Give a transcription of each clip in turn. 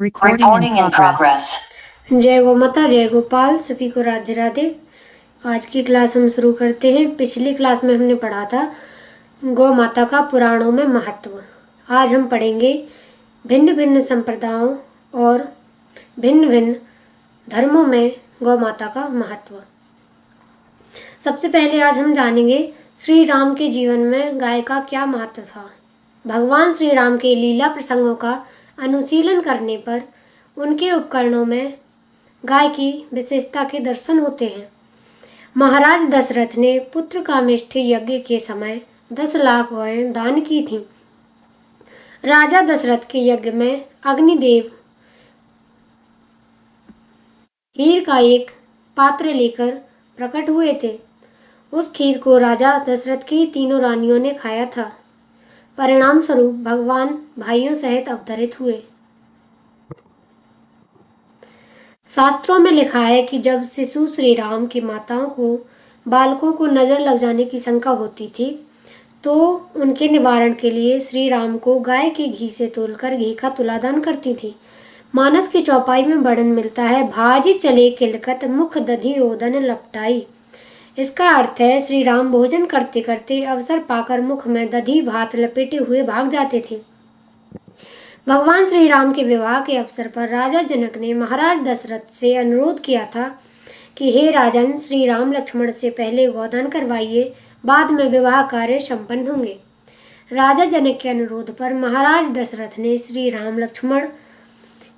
Recording in progress. जय गौ माता, जय गोपाल, सभी को राधे राधे। आज की क्लास हम शुरू करते हैं। पिछली क्लास में हमने पढ़ा था गौ माता का पुराणों में महत्व। आज हम पढ़ेंगे भिन्न भिन्न संप्रदायों और भिन्न भिन्न धर्मों में गौ माता का महत्व। सबसे पहले आज हम जानेंगे श्री राम के जीवन में गाय का क्या महत्व था। भगवान श्री राम के लीला प्रसंगों का अनुशीलन करने पर उनके उपकरणों में गाय की विशेषता के दर्शन होते हैं। महाराज दशरथ ने पुत्र कामेष्ठी यज्ञ के समय 10 लाख गायें दान की थीं। राजा दशरथ के यज्ञ में अग्निदेव खीर का एक पात्र लेकर प्रकट हुए थे। उस खीर को राजा दशरथ की तीनों रानियों ने खाया था। परिणाम स्वरूप भगवान भाइयों सहित अवतरित हुए। शास्त्रों में लिखा है कि जब शिशु श्री राम की माताओं को बालकों को नजर लग जाने की शंका होती थी तो उनके निवारण के लिए श्री राम को गाय के घी से तोलकर घी का तुलादान करती थी। मानस की चौपाई में वर्णन मिलता है, भाजी चले किलकत मुख दधी ओदन लपटाई। इसका अर्थ है श्री राम भोजन करते करते अवसर पाकर मुख में दधी भात लपेटे हुए भाग जाते थे। भगवान श्री राम के विवाह के अवसर पर राजा जनक ने महाराज दशरथ से अनुरोध किया था कि हे राजन, श्री राम लक्ष्मण से पहले गोदान करवाइए, बाद में विवाह कार्य संपन्न होंगे। राजा जनक के अनुरोध पर महाराज दशरथ ने श्री राम लक्ष्मण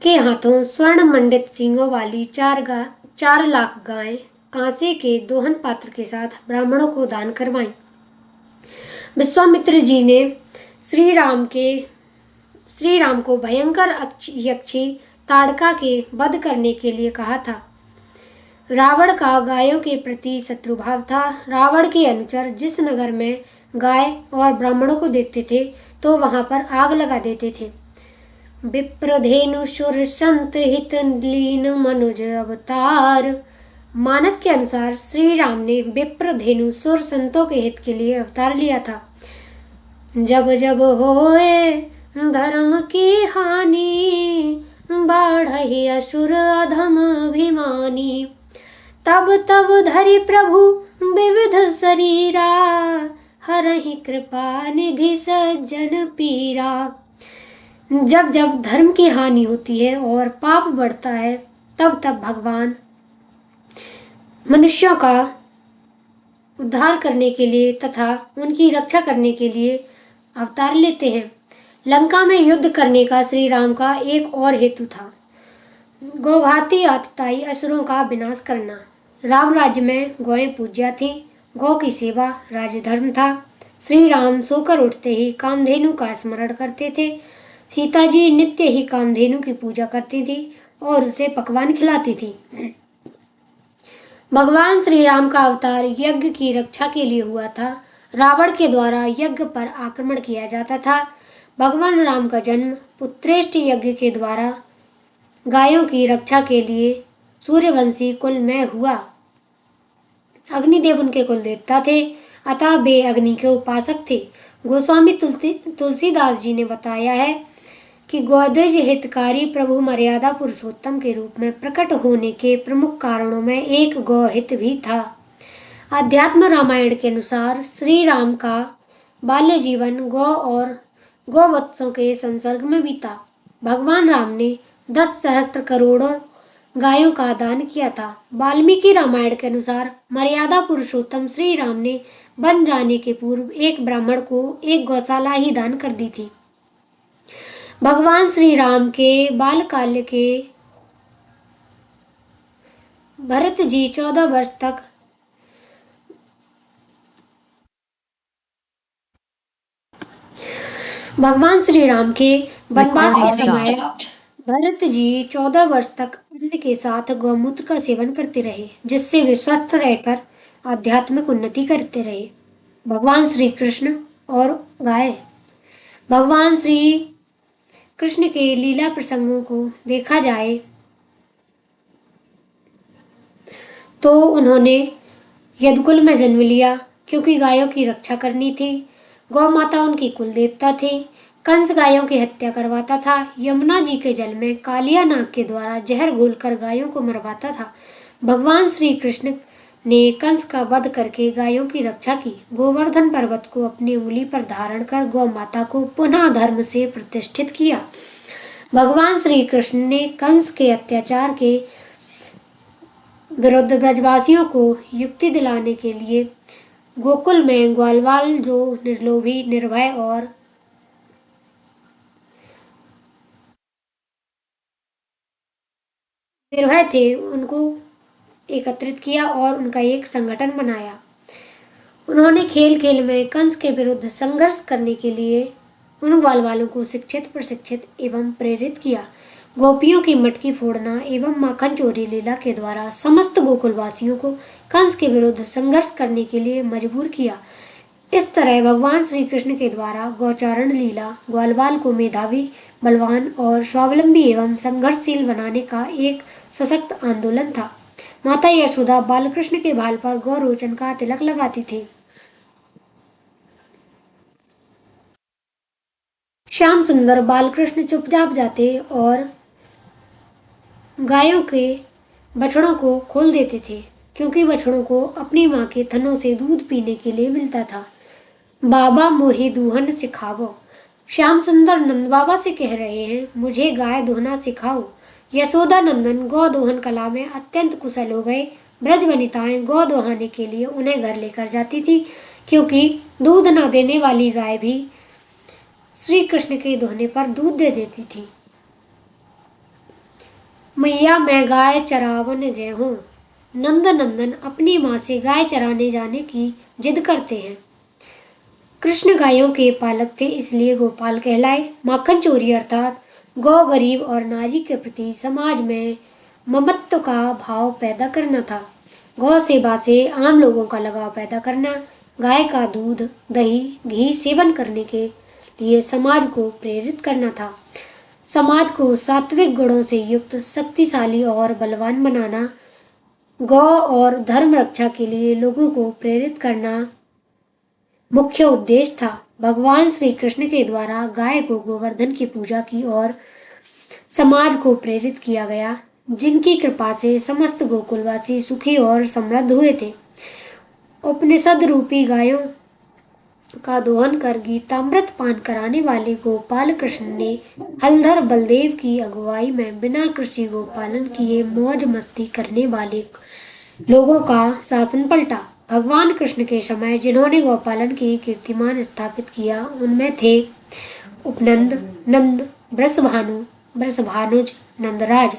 के हाथों स्वर्ण मंडित सींगों वाली 4 लाख गायें कांसे के दोहन पात्र के साथ ब्राह्मणों को दान करवाईं। विश्वामित्र जी ने श्री राम को भयंकर यक्षी ताड़का के वध करने के लिए कहा था। रावण का गायों के प्रति शत्रुभाव था। रावण के अनुचर जिस नगर में गाय और ब्राह्मणों को देखते थे तो वहां पर आग लगा देते थे। विप्रधेनु सुर संत हित लीन मनुज अवतार। मानस के अनुसार श्री राम ने विप्रधेनु सुर संतों के हित के लिए अवतार लिया था। जब जब होए धर्म की हानि, बाढ़हि असुर अधम अभिमानी। तब तब धरि प्रभु विविध शरीरा, हरहि कृपा निधि सज्जन पीरा। जब जब धर्म की हानि होती है और पाप बढ़ता है तब तब भगवान मनुष्यों का उद्धार करने के लिए तथा उनकी रक्षा करने के लिए अवतार लेते हैं। लंका में युद्ध करने का श्री राम का एक और हेतु था, गौघाती आतताई असुरों का विनाश करना। राम राज्य में गौएं पूज्या थीं। गौ की सेवा राजधर्म था। श्री राम सोकर उठते ही कामधेनु का स्मरण करते थे। सीता जी नित्य ही कामधेनु की पूजा करती थी और उसे पकवान खिलाती थी। भगवान श्री राम का अवतार यज्ञ की रक्षा के लिए हुआ था। रावण के द्वारा यज्ञ पर आक्रमण किया जाता था। भगवान राम का जन्म पुत्रेष्ट यज्ञ के द्वारा गायों की रक्षा के लिए सूर्यवंशी कुल में हुआ। अग्निदेव उनके कुल देवता थे, अतः वे अग्नि के उपासक थे। गोस्वामी तुलसीदास जी ने बताया है कि गौदज हितकारी प्रभु मर्यादा पुरुषोत्तम के रूप में प्रकट होने के प्रमुख कारणों में एक गौहित भी था। अध्यात्म रामायण के अनुसार श्री राम का बाल्य जीवन गौ और गौवत्सों के संसर्ग में बीता। भगवान राम ने 10 सहस्त्र करोड़ों गायों का दान किया था। वाल्मीकि रामायण के अनुसार मर्यादा पुरुषोत्तम श्री राम ने बन जाने के पूर्व एक ब्राह्मण को एक गौशाला ही दान कर दी थी। भगवान श्री राम के बालकाल के भरत जी 14 वर्ष तक भगवान श्री राम के वनवास के समय भरत जी 14 वर्ष तक अन्न के साथ गौमूत्र का सेवन करते रहे, जिससे वे स्वस्थ रहकर आध्यात्मिक उन्नति करते रहे। भगवान श्री कृष्ण और गाय। भगवान श्री कृष्ण के लीला प्रसंगों को देखा जाए तो उन्होंने यदुकुल में जन्म लिया क्योंकि गायों की रक्षा करनी थी। गौ माता उनकी कुल देवता थी। कंस गायों की हत्या करवाता था। यमुना जी के जल में कालिया नाग के द्वारा जहर घोलकर गायों को मरवाता था। भगवान श्री कृष्ण ने कंस का वध करके गायों की रक्षा की। गोवर्धन पर्वत को अपनी उंगली पर धारण कर गौ माता को पुनः धर्म से प्रतिष्ठित किया। भगवान श्री कृष्ण ने कंस के अत्याचार के विरुद्ध ब्रजवासियों को युक्ति दिलाने के लिए गोकुल में ग्वालवाल जो निर्लोभी, निर्भय और निर्भय थे उनको एकत्रित किया और उनका एक संगठन बनाया। उन्होंने खेल खेल में कंस के विरुद्ध संघर्ष करने के लिए उन ग्वालवालों को शिक्षित, प्रशिक्षित एवं प्रेरित किया। गोपियों की मटकी फोड़ना एवं माखन चोरी लीला के द्वारा समस्त गोकुलवासियों को कंस के विरुद्ध संघर्ष करने के लिए मजबूर किया। इस तरह भगवान श्री कृष्ण के द्वारा गौचारण लीला ग्वालवाल को मेधावी, बलवान और स्वावलंबी एवं संघर्षशील बनाने का एक सशक्त आंदोलन था। माता यशोदा बालकृष्ण के बाल पर गौरोचन का तिलक लगाती थी। श्याम सुंदर बालकृष्ण चुपचाप जाते और गायों के बछड़ों को खोल देते थे, क्योंकि बछड़ों को अपनी माँ के थनों से दूध पीने के लिए मिलता था। बाबा मोहे दूहन सिखावो। श्याम सुंदर नंद बाबा से कह रहे हैं, मुझे गाय दोहना सिखाओ। यशोदा नंदन गौ दोहन कला में अत्यंत कुशल हो गए। ब्रज वनिताएं गौ दोहाने के लिए उन्हें घर लेकर जाती थी, क्योंकि दूध न देने वाली गाय भी श्री कृष्ण के दोहने पर दूध दे देती थी। मैया मैं गाय चरावन जय हूँ। नंद नंदन अपनी माँ से गाय चराने जाने की जिद करते हैं। कृष्ण गायों के पालक थे, इसलिए गोपाल कहलाए। माखन चोरी अर्थात गौ, गरीब और नारी के प्रति समाज में ममत्व का भाव पैदा करना था। गौ सेवा से आम लोगों का लगाव पैदा करना, गाय का दूध, दही, घी सेवन करने के लिए समाज को प्रेरित करना था। समाज को सात्विक गुणों से युक्त, शक्तिशाली और बलवान बनाना, गौ और धर्म रक्षा के लिए लोगों को प्रेरित करना मुख्य उद्देश्य था। भगवान श्री कृष्ण के द्वारा गाय को गोवर्धन की पूजा की और समाज को प्रेरित किया गया, जिनकी कृपा से समस्त गोकुलवासी सुखी और समृद्ध हुए थे। उपनिषद रूपी गायों का दोहन कर गीतामृत पान कराने वाले गोपाल कृष्ण ने हलधर बलदेव की अगुवाई में बिना कृषि गोपालन किए मौज मस्ती करने वाले लोगों का शासन पलटा। भगवान कृष्ण के समय जिन्होंने गौपालन की कीर्तिमान स्थापित किया, उनमें थे उपनंद, नंद, वृषभानु, वृषभानुज, नंदराज।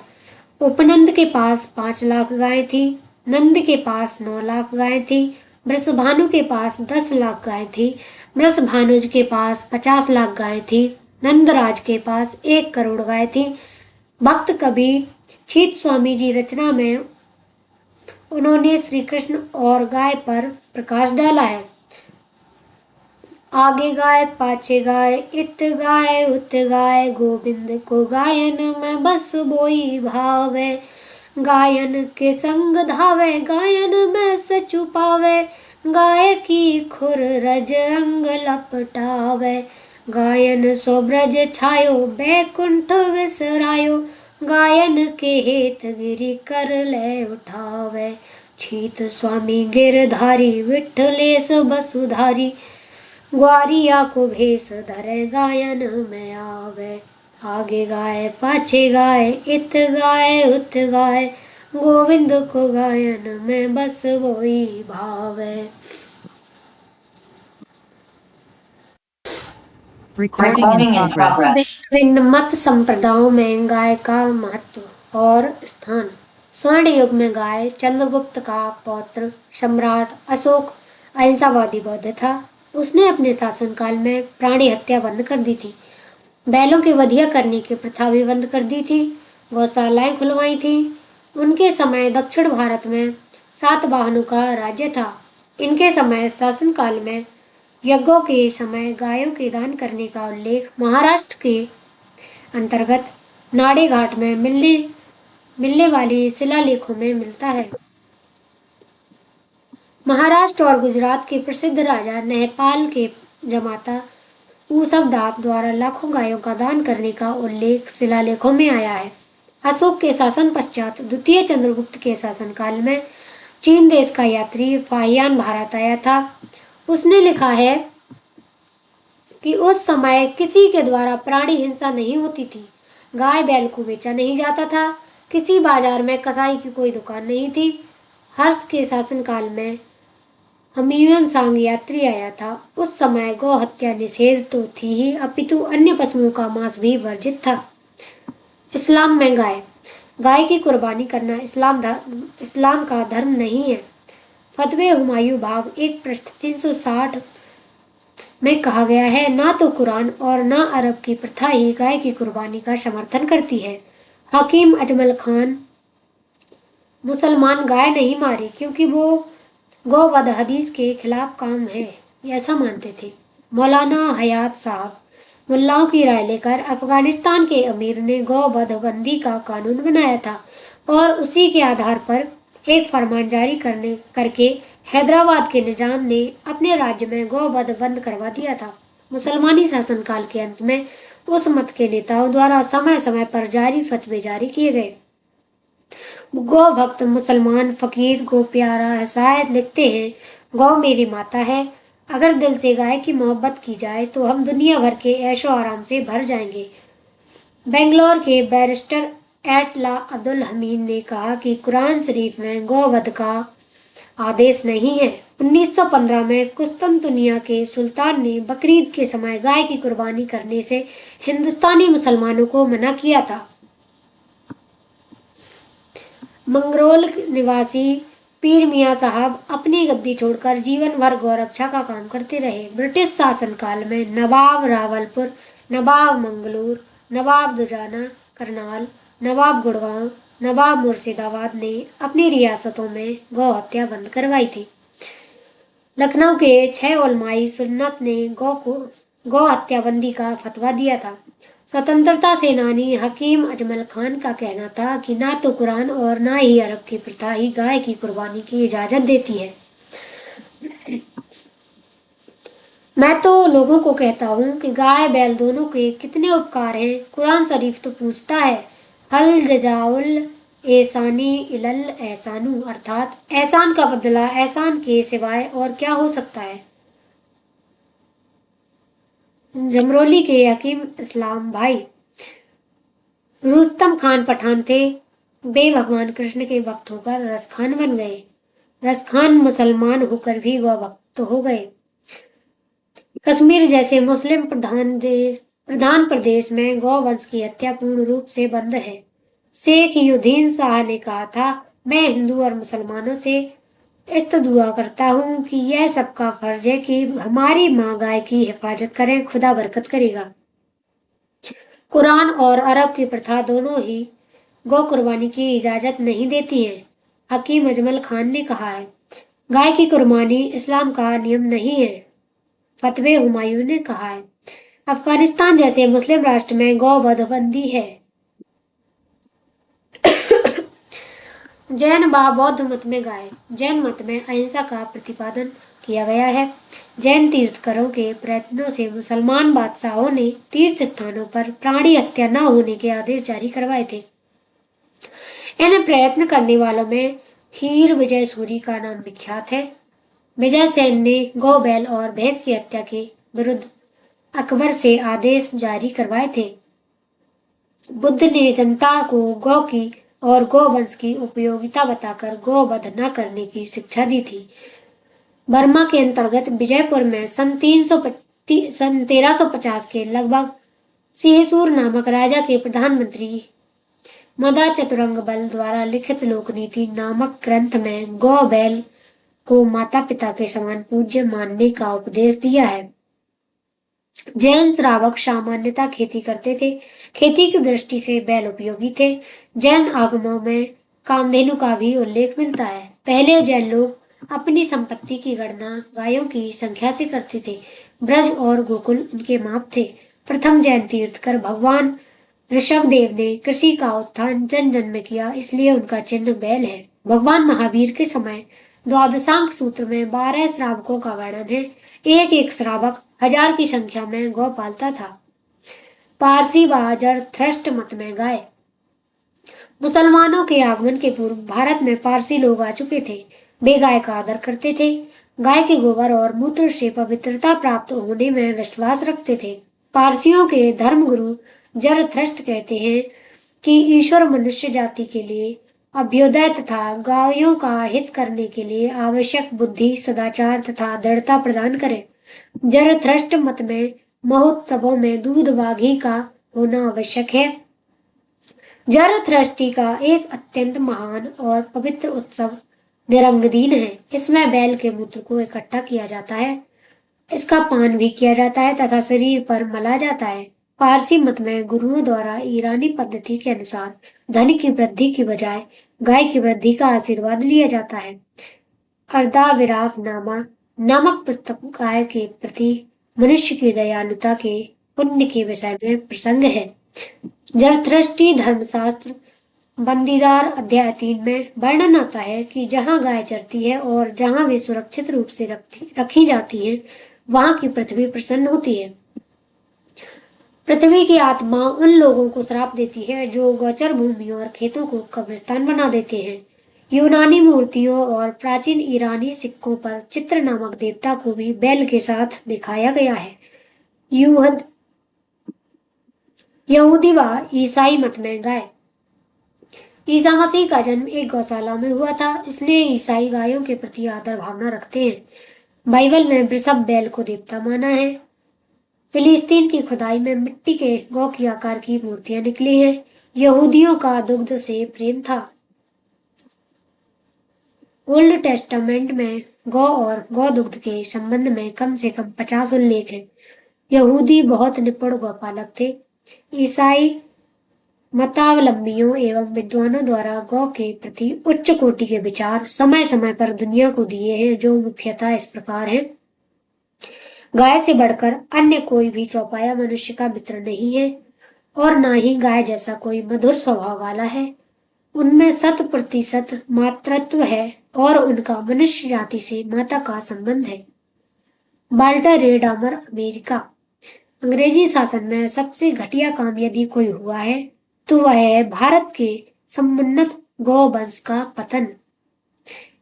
उपनंद के पास 5 लाख गायें थी, नंद के पास 9 लाख गायें थी, वृषभानु के पास 10 लाख गायें थी, वृषभानुज के पास 50 लाख गायें थी, नंदराज के पास 1 करोड़ गायें थी। भक्त कवि छीत स्वामी जी रचना में उन्होंने श्री कृष्ण और गाय पर प्रकाश डाला है। आगे गाय पाछे गाय, इत गाय उत गाय, गोविंद को गायन में बस बोई भावे। गायन के संग धावे, गायन में सचु पावे, गाय की खुर रज अंग लपटावे। गायन सो ब्रज छायो, बैकुंठ विसरायो, गायन के हेत गिरि कर ले उठावे। छीत स्वामी गिरधारी, विठलेश बसुधारी, ग्वारिया को भेष धरे गायन में आवे। आगे गाय पाछे गाय, इत गाय उत गाय, गोविंद को गायन में बस वही भावे। Recording in progress. विभिन्न मत संप्रदायों में गाय का महत्व और स्थान। स्वर्ण युग में गाय चंद्रगुप्त का पौत्र सम्राट अशोक अहिंसावादी बौद्ध था। उसने अपने शासनकाल में प्राणी हत्या बंद कर दी थी, बैलों की वधिया करने की प्रथा भी बंद कर दी थी, गौशालाएं खुलवाई थी। उनके समय दक्षिण भारत में 7 वाहनों का राज्य था। इनके समय शासनकाल में यज्ञों के समय गायों के दान करने का उल्लेख महाराष्ट्र के अंतर्गत नाड़े घाट में मिलने वाले शिलालेखों में मिलता है। महाराष्ट्र और गुजरात के प्रसिद्ध राजा न्यायपाल के जमाता ऊसवदात द्वारा लाखों गायों का दान करने का उल्लेख शिलालेखों में आया है। अशोक के शासन पश्चात द्वितीय चंद्रगुप्त के शासनकाल में चीन देश का यात्री फाहियान भारत आया था। उसने लिखा है कि उस समय किसी के द्वारा प्राणी हिंसा नहीं होती थी, गाय बैल को बेचा नहीं जाता था, किसी बाजार में कसाई की कोई दुकान नहीं थी। हर्ष के शासनकाल में हमीवन सांग यात्री आया था। उस समय गौ हत्या निषेध तो थी ही, अपितु अन्य पशुओं का मांस भी वर्जित था। इस्लाम में गाय की कुर्बानी करना इस्लाम का धर्म नहीं है। फतवे हुमायूं भाग 1 पृष्ठ 360 में कहा गया है, ना तो कुरान और ना अरब की प्रथा ही गाय की कुर्बानी का समर्थन करती है। हकीम अजमल खान मुसलमान गाय नहीं मारी क्योंकि वो गौवध हदीस के खिलाफ काम है, ऐसा मानते थे। मौलाना हयात साहब मुल्लाओं की राय लेकर अफगानिस्तान के अमीर ने गौवध बंदी का कानून बनाया था और उसी के आधार पर एक फरमान जारी करके हैदराबाद के निजाम ने अपने राज्य में गौवध बंद करवा दिया था। मुसलमानी शासनकाल के अंत में उस मत के नेताओं द्वारा समय समय पर जारी फतवे जारी किए गए। गौ भक्त मुसलमान फकीर गो प्यारा है शायद लिखते हैं, गौ मेरी माता है। अगर दिल से गाय की मोहब्बत की जाए तो हम दुनिया भर के ऐशो आराम से भर जाएंगे। बेंगलोर के बैरिस्टर एटला अब्दुल हमीद ने कहा कि कुरान शरीफ में गौवध का आदेश नहीं है। 1915 में कुस्तुनतुनिया के सुल्तान ने बकरीद के समय गाय की कुर्बानी करने से हिंदुस्तानी मुसलमानों को मना किया था। मंगरोल निवासी पीर मियाँ साहब अपनी गद्दी छोड़कर जीवन भर गौरक्षा का काम करते रहे। ब्रिटिश शासनकाल में नवाब रावलपुर, नवाब मंगलूर, नवाब दुजाना, करनाल, नवाब गुड़गांव, नवाब मुर्शिदाबाद ने अपनी रियासतों में गौ हत्या बंद करवाई थी। लखनऊ के 6 उलमाई सुन्नत ने गौ हत्या बंदी का फतवा दिया था। स्वतंत्रता सेनानी हकीम अजमल खान का कहना था कि ना तो कुरान और ना ही अरब की प्रथा ही गाय की कुर्बानी की इजाजत देती है। मैं तो लोगों को कहता हूँ कि गाय बैल दोनों के कितने उपकार हैं। कुरान शरीफ तो पूछता है, हल जजाउल एहसानी इलल एहसानू, अर्थात एहसान का बदला एहसान के सिवाय और क्या हो सकता है। जमरोली के हकीम इस्लाम भाई रुस्तम खान पठान थे। वे भगवान कृष्ण के भक्त होकर रसखान बन गए। रसखान मुसलमान होकर भी गौ भक्त हो गए। कश्मीर जैसे मुस्लिम प्रधान प्रदेश में गौ वंश की हत्या पूर्ण रूप से बंद है। शेख युद्धीन शाह ने कहा था, मैं हिंदू और मुसलमानों से दुआ करता हूँ कि यह सबका फर्ज है कि हमारी माँ गाय की हिफाजत करें, खुदा बरकत करेगा। कुरान और अरब की प्रथा दोनों ही गौ कुर्बानी की इजाजत नहीं देती हैं। हकीम अजमल खान ने कहा है, गाय की कुर्बानी इस्लाम का नियम नहीं है। फतवे हुमायूं ने कहा है, अफगानिस्तान जैसे मुस्लिम राष्ट्र में गौ वध बंदी है। जैन व बौद्ध मत में जैन मत में अहिंसा का प्रतिपादन किया गया है। जैन तीर्थकरों के प्रयत्नों से मुसलमान बादशाहों ने तीर्थ स्थानों पर प्राणी हत्या न होने के आदेश जारी करवाए थे। इन प्रयत्न करने वालों में हीर विजय सूरी का नाम विख्यात है। विजय सेन ने गौ बैल और भैंस की हत्या के विरुद्ध अकबर से आदेश जारी करवाए थे। बुद्ध ने जनता को गौ की और गौवंश की उपयोगिता बताकर गौवध न करने की शिक्षा दी थी। बर्मा के अंतर्गत विजयपुर में सन 1350 के लगभग सिहसूर नामक राजा के प्रधानमंत्री मदा चतुरंग बल द्वारा लिखित लोकनीति नामक ग्रंथ में गौ बैल को माता पिता के समान पूज्य मानने का उपदेश दिया है। जैन श्रावक सामान्यतः खेती करते थे। खेती की दृष्टि से बैल उपयोगी थे। जैन आगमों में कामधेनु का भी उल्लेख मिलता है। पहले जैन लोग अपनी संपत्ति की गणना गायों की संख्या से करते थे। ब्रज और गोकुल उनके माप थे। प्रथम जैन तीर्थकर भगवान ऋषभदेव ने कृषि का उत्थान जन जन में किया, इसलिए उनका चिन्ह बैल है। भगवान महावीर के समय द्वादशांक सूत्र में 12 श्रावकों का वर्णन है। एक एक श्रावक 1000 की संख्या में गौ पालता था। पारसी व जरथ्रस्ट मत में गाय। मुसलमानों के आगमन के पूर्व भारत में पारसी लोग आ चुके थे। वे गाय का आदर करते थे। गाय के गोबर और मूत्र से पवित्रता प्राप्त होने में विश्वास रखते थे। पारसियों के धर्मगुरु जरथ्रस्ट कहते हैं कि ईश्वर मनुष्य जाति के लिए अभ्युदय तथा गायों का हित करने के लिए आवश्यक बुद्धि, सदाचार तथा दृढ़ता प्रदान करे। जरथ्रस्ट मत में महोत्सवों में दूध व घी का होना आवश्यक है। जरथ्रष्टी का एक अत्यंत महान और पवित्र उत्सव निरंगदीन है। इसमें बैल के मूत्र को इकट्ठा किया जाता है। इसका पान भी किया जाता है तथा शरीर पर मला जाता है। पारसी मत में गुरुओं द्वारा ईरानी पद्धति के अनुसार धन की वृद्धि की बजाय गाय की वृद्धि का आशीर्वाद लिया जाता है। अर्धाविराफ नामा नामक पुस्तक गाय के प्रति मनुष्य की दयालुता के पुण्य के विषय में प्रसंग है। जरथ्रष्टी धर्मशास्त्र बंदीदार अध्याय 3 में वर्णन आता है कि जहाँ गाय चरती है और जहाँ वे सुरक्षित रूप से रखी जाती हैं, वहां की पृथ्वी प्रसन्न होती है। पृथ्वी की आत्मा उन लोगों को श्राप देती है जो गोचर भूमि और खेतों को कब्रिस्तान बना देते हैं। यूनानी मूर्तियों और प्राचीन ईरानी सिक्कों पर चित्र नामक देवता को भी बैल के साथ दिखाया गया है। यहूदी व ईसाई मत में गाय। ईसा मसीह का जन्म एक गौशाला में हुआ था, इसलिए ईसाई गायों के प्रति आदर भावना रखते हैं। बाइबल में वृषभ बैल को देवता माना है। फिलिस्तीन की खुदाई में मिट्टी के गौ की आकार की मूर्तियां निकली हैं। यहूदियों का दुग्ध से प्रेम था। ओल्ड टेस्टामेंट में गौ और गौ दुग्ध के संबंध में कम से कम 50 उल्लेख हैं। यहूदी बहुत निपुण गौपालक थे। ईसाई मतावलंबियों एवं विद्वानों द्वारा गौ के प्रति उच्च कोटि के विचार समय समय पर दुनिया को दिए हैं, जो मुख्यतः इस प्रकार हैं। गाय से बढ़कर अन्य कोई भी चौपाया मनुष्य का मित्र नहीं है और ना ही गाय जैसा कोई मधुर स्वभाव वाला है। उनमें 100% मातृत्व है और उनका मनुष्य जाति से माता का संबंध है। वाल्टर रे डामर, अमेरिका। अंग्रेजी शासन में सबसे घटिया काम यदि कोई हुआ है तो वह है भारत के समुन्नत गौवंश का पतन।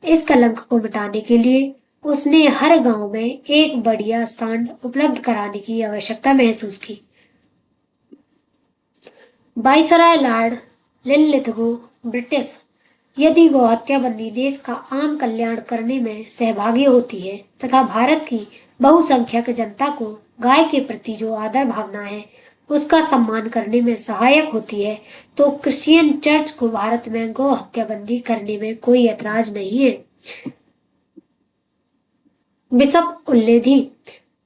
इस कलंक को मिटाने के लिए उसने हर गांव में एक बढ़िया सांड उपलब्ध कराने की आवश्यकता महसूस की। Viceroy Lord Linlithgow, British. यदि गौहत्या बंदी देश का आम कल्याण करने में सहभागी होती है तथा भारत की बहुसंख्यक जनता को गाय के प्रति जो आदर भावना है उसका सम्मान करने में सहायक होती है, तो क्रिश्चियन चर्च को भारत में गौ हत्या बंदी करने में कोई ऐतराज नहीं है। बिशप उल्लेधी,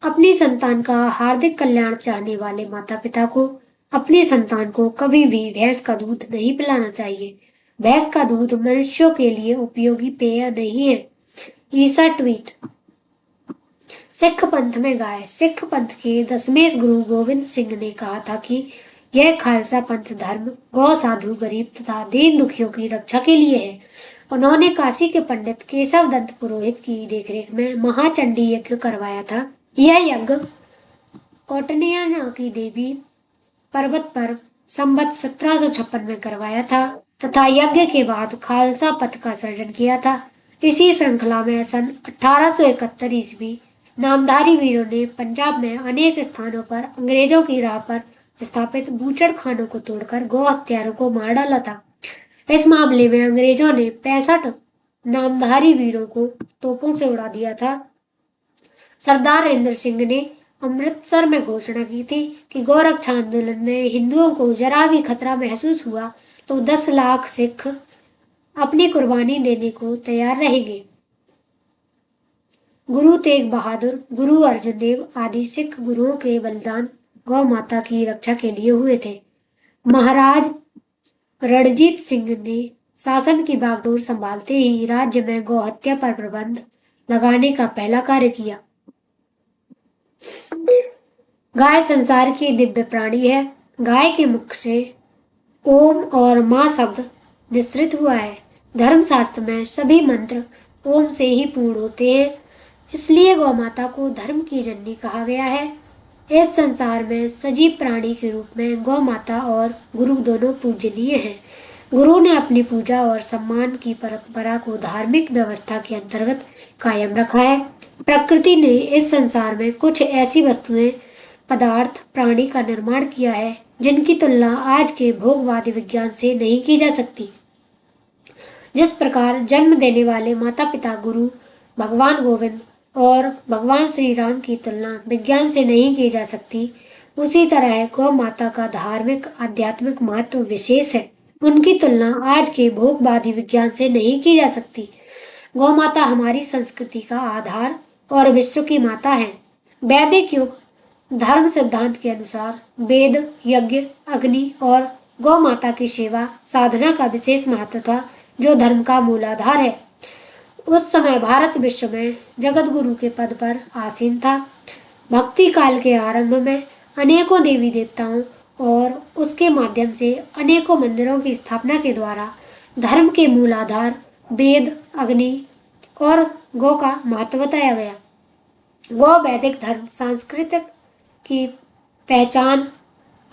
अपनी संतान का हार्दिक कल्याण चाहने वाले माता पिता को अपनी संतान को कभी भी भैंस का दूध नहीं पिलाना चाहिए। भैंस का दूध मनुष्यों के लिए उपयोगी पेय नहीं है। ईसा ट्वीट। सिख पंथ में गाय। सिख पंथ के 10वें गुरु गोविंद सिंह ने कहा था कि यह खालसा पंथ धर्म गौ, साधु, गरीब तथा दीन दुखियों की रक्षा के लिए है। उन्होंने काशी के पंडित केशव दत्त पुरोहित की देखरेख में महाचंडी यज्ञ करवाया था। यह यज्ञ कौटन्या की देवी पर्वत पर संवत 1756 में करवाया था तथा यज्ञ के बाद खालसा पंथ का सर्जन किया था। इसी श्रृंखला में सन 1871 ईस्वी नामधारी वीरों ने पंजाब में अनेक स्थानों पर अंग्रेजों की राह पर स्थापित बूचड़ खानों को तोड़कर गौ हत्यारों को मार डाला था। इस मामले में अंग्रेजों ने 65 नामधारी वीरों को तोपों से उड़ा दिया था। सरदार हरिंदर सिंह ने अमृतसर में घोषणा की थी कि गौरक्षा आंदोलन में हिंदुओं को जरा भी खतरा महसूस हुआ तो 10 लाख सिख अपनी कुर्बानी देने को तैयार रहेंगे। गुरु तेग बहादुर, गुरु अर्जुन देव आदि सिख गुरुओं के बलिदान गौ माता की रक्षा के लिए हुए थे। महाराज रणजीत सिंह ने शासन की बागडोर संभालते ही राज्य में गौ हत्या पर प्रतिबंध लगाने का पहला कार्य किया। गाय संसार की दिव्य प्राणी है। गाय के मुख से ओम और मां शब्द निश्रित हुआ है। धर्मशास्त्र में सभी मंत्र ओम से ही पूर्ण होते हैं। इसलिए गौ माता को धर्म की जननी कहा गया है। इस संसार में सजीव प्राणी के रूप में गौ माता और गुरु दोनों पूजनीय हैं। गुरु ने अपनी पूजा और सम्मान की परंपरा को धार्मिक व्यवस्था के अंतर्गत कायम रखा है। प्रकृति ने इस संसार में कुछ ऐसी वस्तुएं, पदार्थ, प्राणी का निर्माण किया है जिनकी तुलना आज के भोगवादी विज्ञान से नहीं की जा सकती। जिस प्रकार जन्म देने वाले माता पिता, गुरु, भगवान गोविंद और भगवान श्री राम की तुलना विज्ञान से नहीं की जा सकती, उसी तरह गौ माता का धार्मिक आध्यात्मिक महत्व विशेष है। उनकी तुलना आज के भोगवादी विज्ञान से नहीं की जा सकती। गौ माता हमारी संस्कृति का आधार और विश्व की माता है। वैदिक युग धर्म सिद्धांत के अनुसार वेद, यज्ञ, अग्नि और गौ माता की सेवा साधना का विशेष महत्व था, जो धर्म का मूलाधार है। उस समय भारत विश्व में जगत गुरु के पद पर आसीन था। भक्ति काल के आरंभ में अनेकों देवी देवताओं और उसके माध्यम से अनेकों मंदिरों की स्थापना के द्वारा धर्म के मूलाधार वेद, अग्नि और गौ का महत्व बताया गया। गौ वैदिक धर्म सांस्कृतिक की पहचान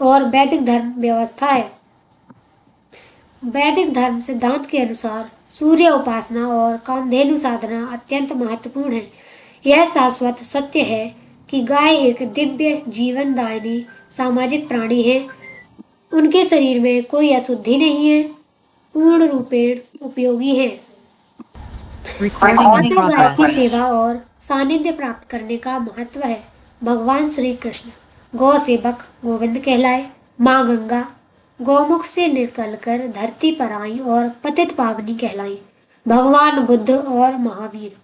और वैदिक धर्म व्यवस्था है। वैदिक धर्म सिद्धांत के अनुसार सूर्य उपासना और कामधेनु साधना अत्यंत महत्वपूर्ण है। यह शाश्वत सत्य है कि गाय एक दिव्य जीवनदायिनी सामाजिक प्राणी है। उनके शरीर में कोई अशुद्धि नहीं है, पूर्ण रूपेण उपयोगी है। Recording in मात्र गाय की progress. सेवा और सानिध्य प्राप्त करने का महत्व है। भगवान श्री कृष्ण गौ सेवक गोविंद कहलाए। माँ गंगा गौमुख से निकलकर धरती पर आई और पतित पावनी कहलाई। भगवान बुद्ध और महावीर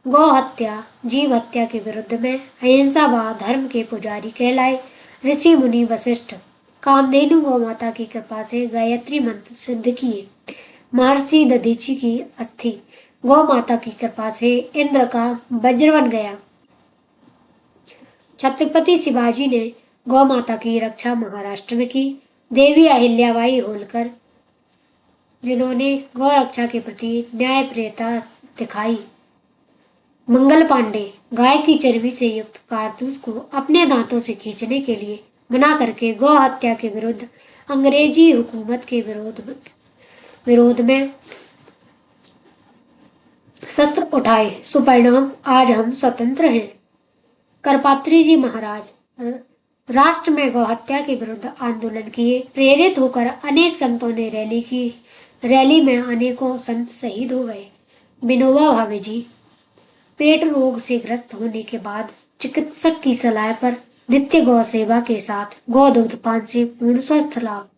गौ हत्या, जीव हत्या के विरुद्ध में अहिंसा व धर्म के पुजारी कहलाए। ऋषि मुनि वशिष्ठ कामधेनु गौ माता की कृपा से गायत्री मंत्र सिद्ध किए। महर्षि दधीचि की अस्थि गौ माता की कृपा से इंद्र का वज्र बन गया। छत्रपति शिवाजी ने गौ माता की रक्षा महाराष्ट्र में की। देवी अहिल्याबाई होलकर, जिन्होंने गौ रक्षा के प्रति न्यायप्रियता दिखाई। मंगल पांडे गाय की चर्बी से युक्त कारतूस को अपने दांतों से खींचने के लिए मना करके गौ हत्या के विरुद्ध अंग्रेजी हुकूमत के विरोध में शस्त्र उठाए। सुपरिणाम आज हम स्वतंत्र हैं। करपात्री जी महाराज राष्ट्र में गौ हत्या के विरुद्ध आंदोलन किए। प्रेरित होकर अनेक संतों ने रैली की। रैली में अनेकों संत शहीद हो गए। विनोबा भावे जी पेट रोग से ग्रस्त होने के बाद चिकित्सक की सलाह पर नित्य गौ सेवा के साथ गौ दूध पान से पूर्ण स्वस्थ लाभ।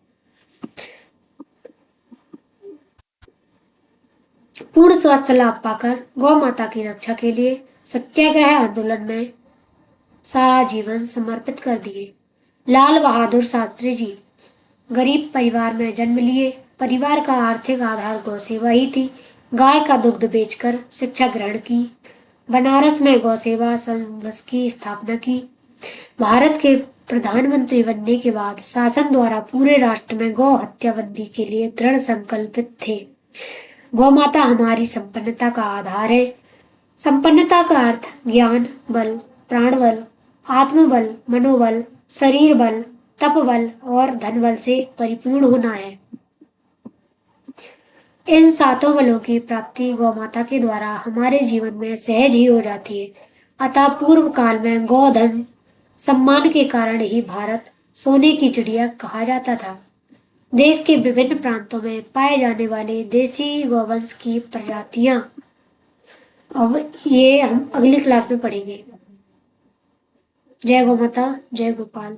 पूर्ण स्वस्थ लाभ पाकर गौ माता की रक्षा के लिए सत्याग्रह आंदोलन में सारा जीवन समर्पित कर दिए। लाल बहादुर शास्त्री जी गरीब परिवार में जन्म लिए। परिवार का आर्थिक आधार गौ सेवा ही थी। गाय का दुग्ध बेचकर शिक्षा ग्रहण की। बनारस में गौ सेवा संघ की स्थापना की। भारत के प्रधानमंत्री बनने के बाद शासन द्वारा पूरे राष्ट्र में गौ हत्या बंदी के लिए दृढ़ संकल्पित थे। गौ माता हमारी संपन्नता का आधार है। संपन्नता का अर्थ ज्ञान बल, प्राण बल, आत्मबल, मनोबल, शरीर बल, तप बल और धन बल से परिपूर्ण होना है। इन सातों बलों की प्राप्ति गौ माता के द्वारा हमारे जीवन में सहज ही हो जाती है। अतः पूर्व काल में गौ धन सम्मान के कारण ही भारत सोने की चिड़िया कहा जाता था। देश के विभिन्न प्रांतों में पाए जाने वाले देसी गौवंश की प्रजातियां अब ये हम अगली क्लास में पढ़ेंगे। जय गौ माता, जय गोपाल।